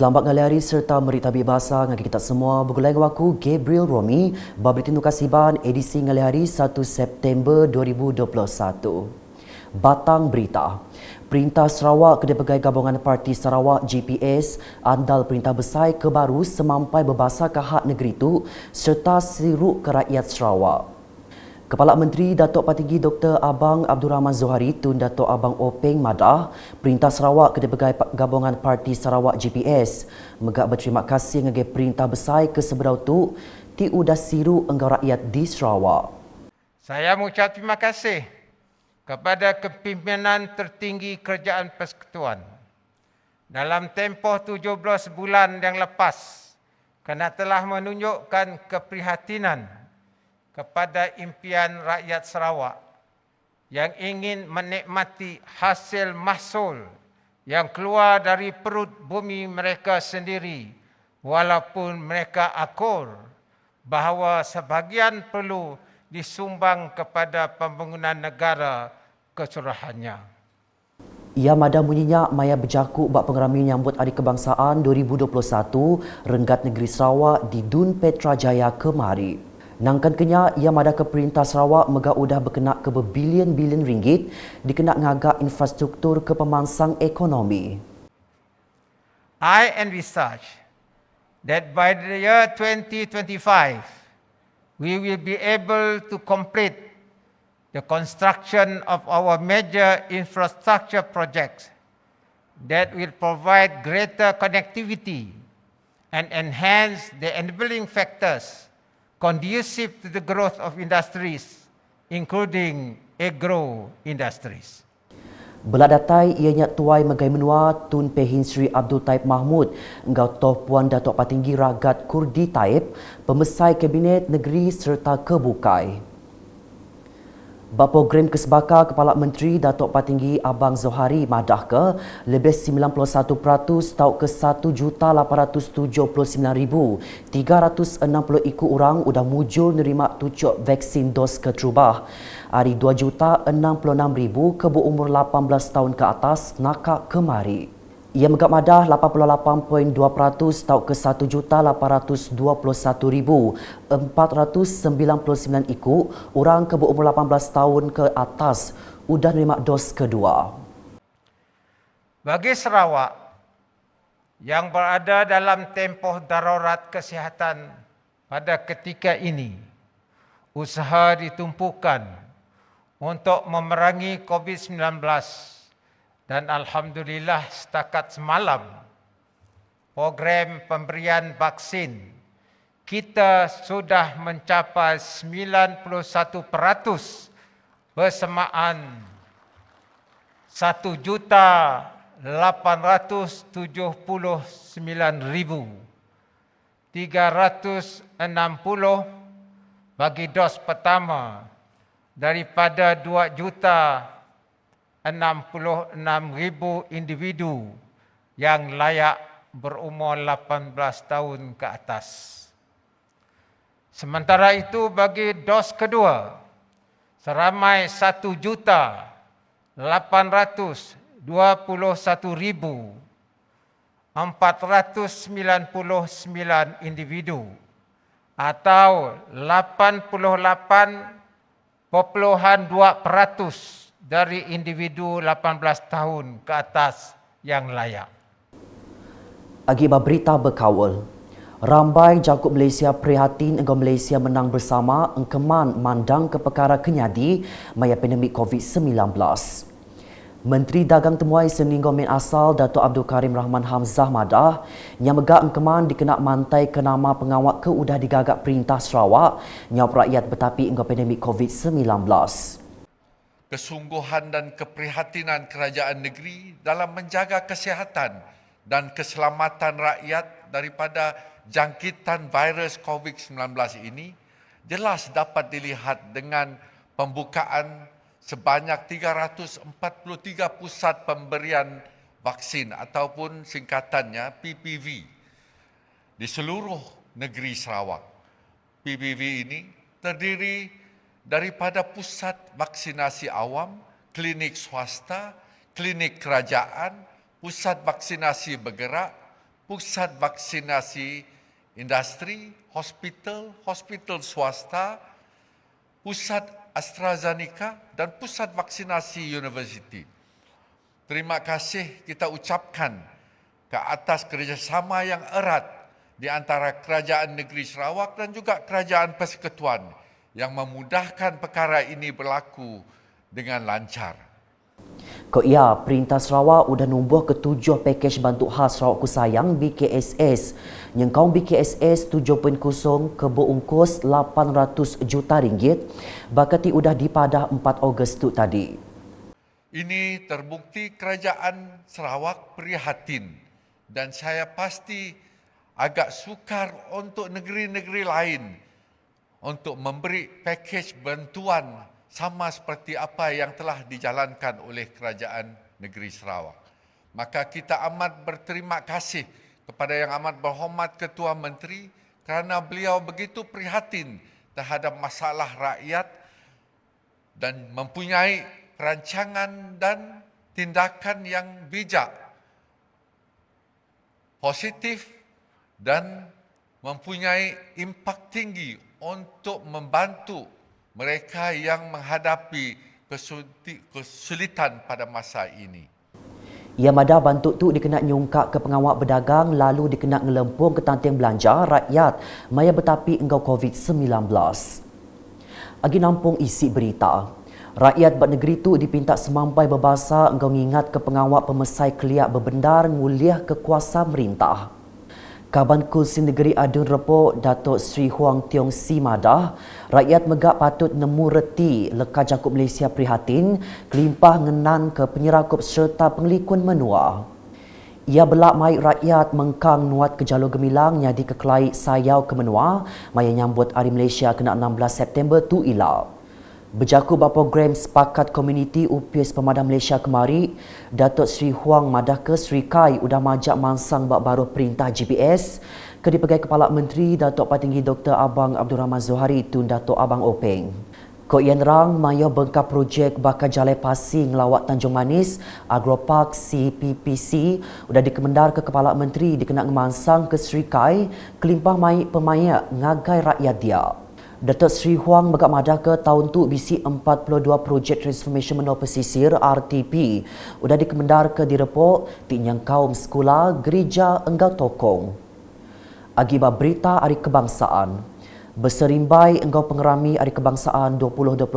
Selamat hari serta meritabi bahasa dengan kita semua. Bergulai waku Gabriel Romi, Baberitin Nukasiban edisi hari 1 September 2021. Batang berita. Perintah Sarawak Kedai Pegai Gabungan Parti Sarawak GPS andal perintah besar kebaru semampai berbahasa ke hak negeri itu serta siruk ke rakyat Sarawak. Kepala Menteri Datuk Patinggi Dr. Abang Abdul Rahman Zohari Tun Datuk Abang Openg Madah, Perintah Sarawak Kedai Pegai Gabungan Parti Sarawak GPS megak berterima kasih dengan perintah besar ke seberau tu ti udah siru engkau rakyat di Sarawak. Saya mengucap terima kasih kepada kepimpinan tertinggi Kerajaan Persekutuan dalam tempoh 17 bulan yang lepas kerana telah menunjukkan keprihatinan kepada impian rakyat Sarawak yang ingin menikmati hasil mahsul yang keluar dari perut bumi mereka sendiri walaupun mereka akur bahawa sebahagian perlu disumbang kepada pembangunan negara keseluruhannya. Ia madah bunyinya maya berjakuk bak pengerami menyambut Hari Kebangsaan 2021 Renggat Negeri Sarawak di Dun Petra Jaya kemari. Nangkan kenya, ia madah ke Perintah Sarawak megak udah berkenak ke berbilion-bilion ringgit dikenak ngagak infrastruktur ke pemangsang ekonomi. I envisage that by the year 2025, we will be able to complete the construction of our major infrastructure projects that will provide greater connectivity and enhance the enabling factors conducive to the growth of industries, including agro industries. Belak datai ianya tuai megai menua Tun Pehin Sri Abdul Taib Mahmud engkau Toh Puan Datuk Patinggi Ragat Kurdi Taib, Pemesai Kabinet Negeri serta Kebukai. Program Kesebaka Kepala Menteri Datuk Patinggi Abang Zohari madah ke lebih 91% tau ke 1,879,360 orang udah mujur nerima tucuk vaksin dos keterubah. Hari 2,066,000 ke berumur 18 tahun ke atas nakak kemari. Ia megak madah 88.2% tau ke 1,821,499 orang ke berumur 18 tahun ke atas udah menerima dos kedua. Bagi Sarawak yang berada dalam tempoh darurat kesihatan pada ketika ini, usaha ditumpukan untuk memerangi COVID-19 dan alhamdulillah setakat semalam program pemberian vaksin kita sudah mencapai 91% bersamaan 1,879,360 bagi dos pertama daripada 2,066,000 individu yang layak berumur 18 tahun ke atas. Sementara itu bagi dos kedua, seramai 1,821,499 individu atau 88.2% dari individu 18 tahun ke atas yang layak. Akibat berita berkawal, rambai jangkut Malaysia prihatin engkau Malaysia menang bersama engkeman mandang ke perkara kenyadi maya pandemik COVID-19. Menteri Dagang Temuai Seninggo Min Asal Datuk Abdul Karim Rahman Hamzah madah yang megak engkeman dikenak mantai ke nama pengawak ke udah digagak Perintah Sarawak nyawab rakyat betapi engkau pandemik COVID-19. Kesungguhan dan keprihatinan kerajaan negeri dalam menjaga kesihatan dan keselamatan rakyat daripada jangkitan virus COVID-19 ini jelas dapat dilihat dengan pembukaan sebanyak 343 pusat pemberian vaksin ataupun singkatannya PPV di seluruh negeri Sarawak. PPV ini terdiri daripada pusat vaksinasi awam, klinik swasta, klinik kerajaan, pusat vaksinasi bergerak, pusat vaksinasi industri, hospital swasta, pusat AstraZeneca dan pusat vaksinasi universiti. Terima kasih kita ucapkan ke atas kerjasama yang erat di antara Kerajaan Negeri Sarawak dan juga Kerajaan Persekutuan yang memudahkan perkara ini berlaku dengan lancar. Ia, Perintah Sarawak sudah nubuh ketujuh pakej bantu khas Sarawak Ku Sayang BKSS. Nyengkau BKSS 7.0 ke berungkus 800 juta ringgit, bakati sudah dipadah 4 Ogos tu tadi. Ini terbukti Kerajaan Sarawak prihatin dan saya pasti agak sukar untuk negeri-negeri lain untuk memberi pakej bantuan sama seperti apa yang telah dijalankan oleh Kerajaan Negeri Sarawak. Maka kita amat berterima kasih kepada Yang Amat Berhormat Ketua Menteri kerana beliau begitu prihatin terhadap masalah rakyat dan mempunyai perancangan dan tindakan yang bijak, positif dan mempunyai impak tinggi untuk membantu mereka yang menghadapi kesulitan pada masa ini. Ia madah bantu tu dikena nyungkak ke pengawal berdagang lalu dikena ngelempung ke tanting belanja rakyat maya betapi engkau COVID-19. Agi nampung isi berita. Rakyat buat negeri tu dipinta semampai berbahasa engkau ngingat ke pengawal pemesai keliak berbendar nguliah kekuasa merintah. Kaban Kulsi Negeri Adun Repok Datuk Seri Huang Tiong Si madah, rakyat megak patut nemu reti leka Jakup Malaysia prihatin kelimpah ngenan ke penyerakup serta penglikun menua. Ia belak mai rakyat mengkang nuat ke jalur gemilang nyadi ke kelai sayau ke menua maya nyambut Hari Malaysia kena 16 September tu ila. Berjaku program sepakat komuniti UPS Pemadam Malaysia kemari, Datuk Seri Huang madah ke Seri Kai udah majak mansang bak baru perintah GPS ke dipegai Kepala Menteri Datuk Patinggi Dr. Abang Abdul Rahman Zohari tun Datuk Abang Openg. Ko ian rang mayo bengkap projek bakal jalai pasing lawat Tanjung Manis, Agropark CPPC udah dikemendar ke Kepala Menteri dikena ngemansang ke Seri Kai kelimpah mai pemaya ngagai rakyat dia. Datuk Seri Huang megak madah ke tahun tu bisi 42 projek transformation menua pesisir RTP udah dikemendar ke direpok tinyang kaum sekolah gereja enggau tokong. Akibat berita Hari Kebangsaan. Berserimbai enggau pengerami Hari Kebangsaan 2021,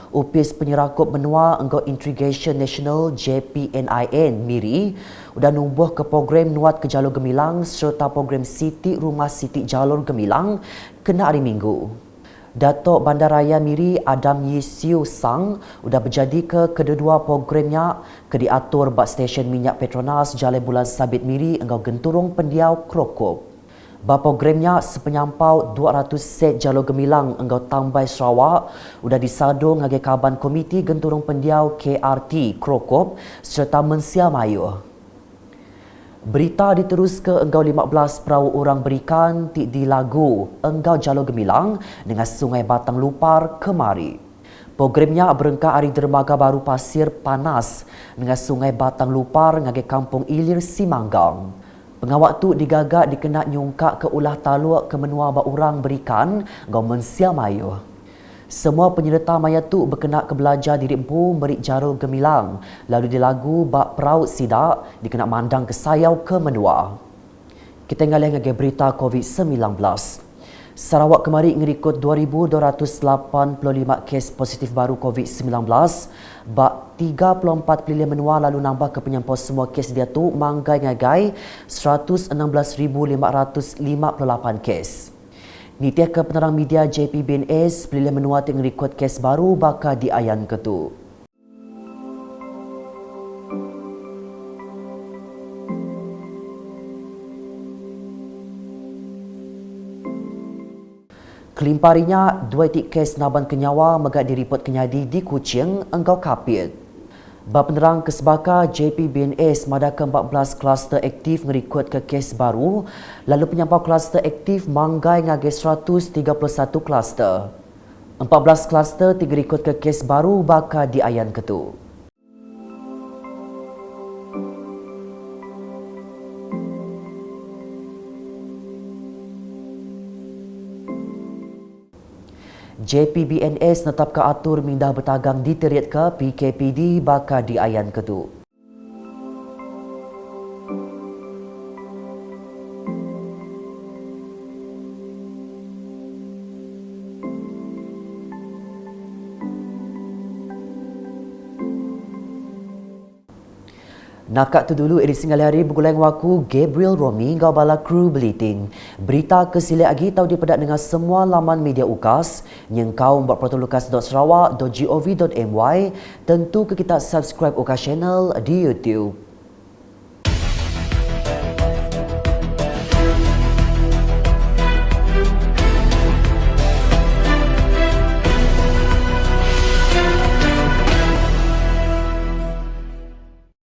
UPS Penyerakup Benua Enggau Integration National JPNIN MIRI udah nubuh ke program nuat ke Jalur Gemilang serta program Siti Rumah Siti Jalur Gemilang kena hari Minggu. Datuk Bandaraya MIRI Adam Yisiu Sang udah berjadi ke kedua programnya ke diatur bak stesen minyak Petronas Jalai Bulan Sabit MIRI enggau genturung pendiau Krokop. Programnya sepenyampau 200 set jalur gemilang enggau Tambai Sarawak udah disadung ngagi kaban komiti genturung pendiau KRT Krokop serta Mensia Mayu. Berita diterus ke enggau 15 perahu orang berikan di lagu enggau jalur gemilang dengan Sungai Batang Lupar kemari. Programnya berengkak Hari Dermaga Baru Pasir Panas dengan Sungai Batang Lupar ngagi Kampung Ilir Simanggang. Pengawak tu digagak dikena nyungkak ke ulah taluk ke menua bak orang berikan ngau Mensia Mayu. Semua penyerta maya tu berkena ke belajar diri empu merik jarum gemilang lalu di lagu bak peraut sidak dikena mandang ke sayau ke menua. Kita ngalih ngagi berita COVID-19. Sarawak kemari ngerikut 2,285 kes positif baru COVID-19. Bak 34 pilihan menua lalu nambah ke penyampau semua kes dia tu manggai-ngagai 116,558 kes. Nitia ke penerang media JPBNS pilihan menua yang ngerikut kes baru bakal diayan ketu. Kelimparinya, 2 etik kes naban kenyawa megak diripot kenyadi di Kuching, enggau kapit. Bap penerang kesebaka JPBNS madah ke 14 kluster aktif ngerikut ke kes baru, lalu penyampau kluster aktif manggai ngagi 131 kluster. 14 kluster tinggerikut ke kes baru bakal diayan ketu. JPBNS netap ke atur mindah bertagang diteriat ke PKPD bakal diayan ketu. Nakak tu dulu edisi ngali hari berguleng waku Gabriel Romi ngau bala kru beliting. Berita kesilek lagi tahu dipedak dengan semua laman media ukas yang kau buat protolukas.sarawak.gov.my. Tentu ke kita subscribe ukas channel di YouTube.